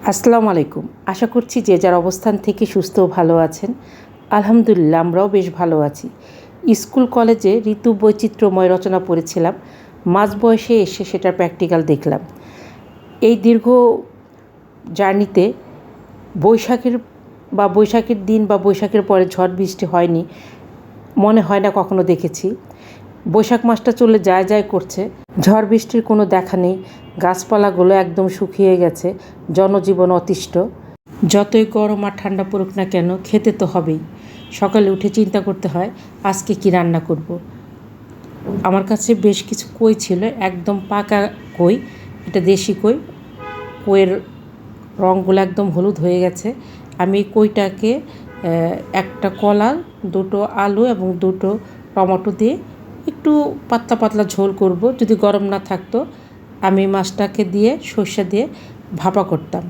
আসসালামু আলাইকুম। আশা করছি যে যার অবস্থান থেকে সুস্থ ও ভালো আছেন। আলহামদুলিল্লাহ আমরাও বেশ ভালো আছি। স্কুল কলেজে ঋতু বৈচিত্র্যময় রচনা পড়েছিলাম। মাঝ বয়সে এসে সেটার প্র্যাকটিক্যাল দেখলাম। এই দীর্ঘ জার্নিতে বৈশাখের বৈশাখের দিন বা বৈশাখের পরে ঝড় বৃষ্টি হয়নি মনে হয় না কখনো দেখেছি। বৈশাখ মাসটা চলে যায় যায় করছে, ঝড় বৃষ্টির কোনো দেখা নেই। গাছপালাগুলো একদম শুকিয়ে গেছে, জনজীবন অতিষ্ঠ। যতই গরম আর ঠান্ডা পড়ুক না কেন, খেতে তো হবেই। সকালে উঠে চিন্তা করতে হয় আজকে কি রান্না করব। আমার কাছে বেশ কিছু কই ছিল, একদম পাকা কই। এটা দেশি কই। কইয়ের রঙগুলো একদম হলুদ হয়ে গেছে। আমি কইটাকে একটা কলা, দুটো আলু এবং দুটো টমেটো দিয়ে একটু পাতলা পাতলা ঝোল করব। যদি গরম না থাকতো আমি মাছটাকে দিয়ে সর্ষে দিয়ে ভাপা করতাম।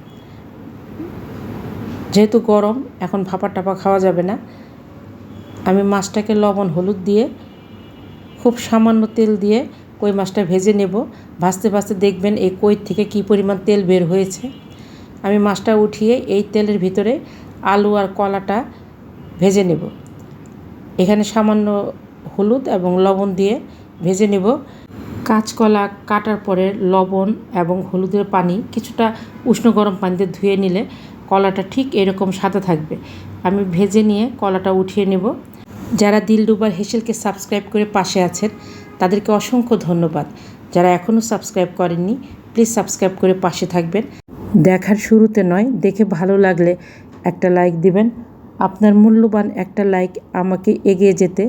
যেহেতু গরম, এখন ভাপা টাপা খাওয়া যাবে না। আমি মাছটাকে লবণ হলুদ দিয়ে খুব সামান্য তেল দিয়ে কই মাছটা ভেজে নেব। ভাজতে ভাজতে দেখবেন এই কই থেকে কী পরিমাণ তেল বের হয়েছে। আমি মাছটা উঠিয়ে এই তেলের ভিতরে আলু আর কলাটা ভেজে নেব। এখানে সামান্য হলুদ এবং লবণ দিয়ে ভেজে নেব। কাঁচকলা কাটার পরে লবণ এবং হলুদের পানি কিছুটা উষ্ণ গরম পানিতে ধুয়ে নিলে কলাটা ঠিক এরকম সাদা থাকবে। আমি ভেজে নিয়ে কলাটা উঠিয়ে নেব। যারা দিলরুবার হেসেলকে সাবস্ক্রাইব করে পাশে আছেন তাদেরকে অসংখ্য ধন্যবাদ। যারা এখনও সাবস্ক্রাইব করেননি প্লিজ সাবস্ক্রাইব করে পাশে থাকবেন। দেখার শুরুতে নয়, দেখে ভালো লাগলে একটা লাইক দিবেন। আপনার মূল্যবান একটা লাইক আমাকে এগিয়ে যেতে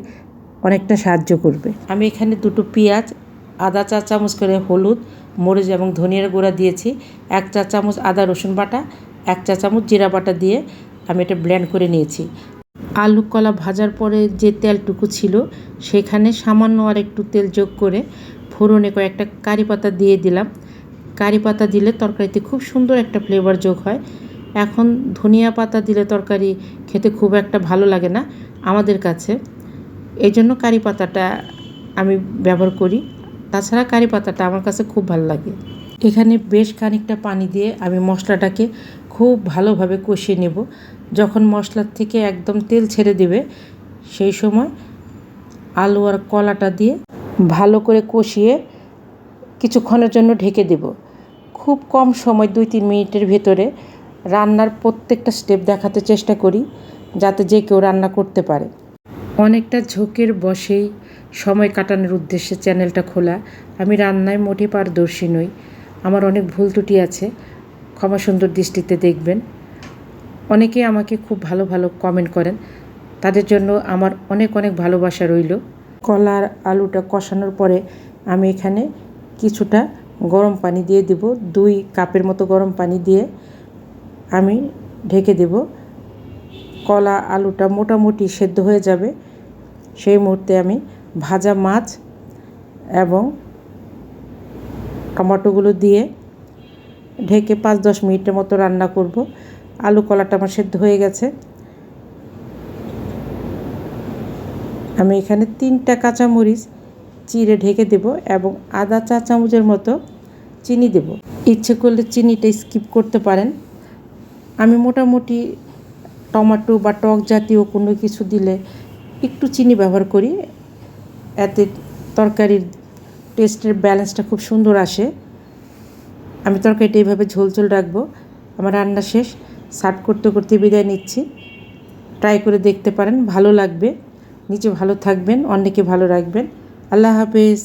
অনেকটা সাহায্য করবে। আমি এখানে দুটো পেঁয়াজ, আদা চা চামচ করে হলুদ, মরিচ এবং ধনিয়ার গুঁড়া দিয়েছি, 1 চা চামচ আদা রসুন বাটা, 1 চা চামচ জিরা বাটা দিয়ে আমি এটা ব্লেন্ড করে নিয়েছি। আলু কলা ভাজার পরে যে তেলটুকু ছিল সেখানে সামান্য আর একটু তেল যোগ করে ফোড়নে কয়েকটা কারি পাতা দিয়ে দিলাম। কারি পাতা দিলে তরকারিতে খুব সুন্দর একটা ফ্লেভার যোগ হয়। এখন ধনিয়া পাতা দিলে তরকারি খেতে খুব একটা ভালো লাগে না আমাদের কাছে, এই জন্য কারি পাতাটা আমি ব্যবহার করি। তাছাড়া কারি পাতাটা আমার কাছে খুব ভালো লাগে। এখানে বেশ খানিকটা পানি দিয়ে আমি মশলাটাকে খুব ভালোভাবে কষিয়ে নেব। যখন মশলার থেকে একদম তেল ছেড়ে দেবে সেই সময় আলু আর কলাটা দিয়ে ভালো করে কষিয়ে কিছুক্ষণের জন্য ঢেকে দেব। খুব কম সময় 2-3 মিনিটের ভেতরে রান্নার প্রত্যেকটা স্টেপ দেখাতে চেষ্টা করি যাতে যে কেউ রান্না করতে পারে। অনেকটা ঝোঁকের বশেই সময় কাটানোর উদ্দেশ্যে চ্যানেলটা খোলা। আমি রান্নায় মোটেই পারদর্শী নই, আমার অনেক ভুল ত্রুটি আছে, ক্ষমা সুন্দর দৃষ্টিতে দেখবেন। অনেকে আমাকে খুব ভালো ভালো কমেন্ট করেন, তাদের জন্য আমার অনেক অনেক ভালোবাসা রইল। কলার আলুটা কষানোর পরে আমি এখানে কিছুটা গরম পানি দিয়ে দেব। 2 কাপের মতো গরম পানি দিয়ে আমি ঢেকে দেব। কলা আলুটা মোটামুটি সেদ্ধ হয়ে যাবে সেই মুহূর্তে আমি ভাজা মাছ এবং টমেটোগুলো দিয়ে ঢেকে 5-10 মিনিটের মতো রান্না করব। আলু কলাটা আমার সেদ্ধ হয়ে গেছে। আমি এখানে 3টা কাঁচামরিচ চিড়ে ঢেকে দেব এবং আধা চা চামচের মতো চিনি দেব। ইচ্ছে করলে চিনিটা স্কিপ করতে পারেন। আমি মোটামুটি টমেটো বা টক জাতীয় কোনো কিছু দিলে একটু চিনি ব্যবহার করি, এতে তরকারির টেস্টের ব্যালেন্সটা খুব সুন্দর আসে। আমি তরকারিটা এইভাবে ঝোল ঝোল রাখবো। আমার রান্না শেষ, সার্ভ করতে করতে বিদায় নিচ্ছি। ট্রাই করে দেখতে পারেন, ভালো লাগবে। নিজে ভালো থাকবেন, অন্যকে ভালো রাখবেন। আল্লাহ হাফেজ।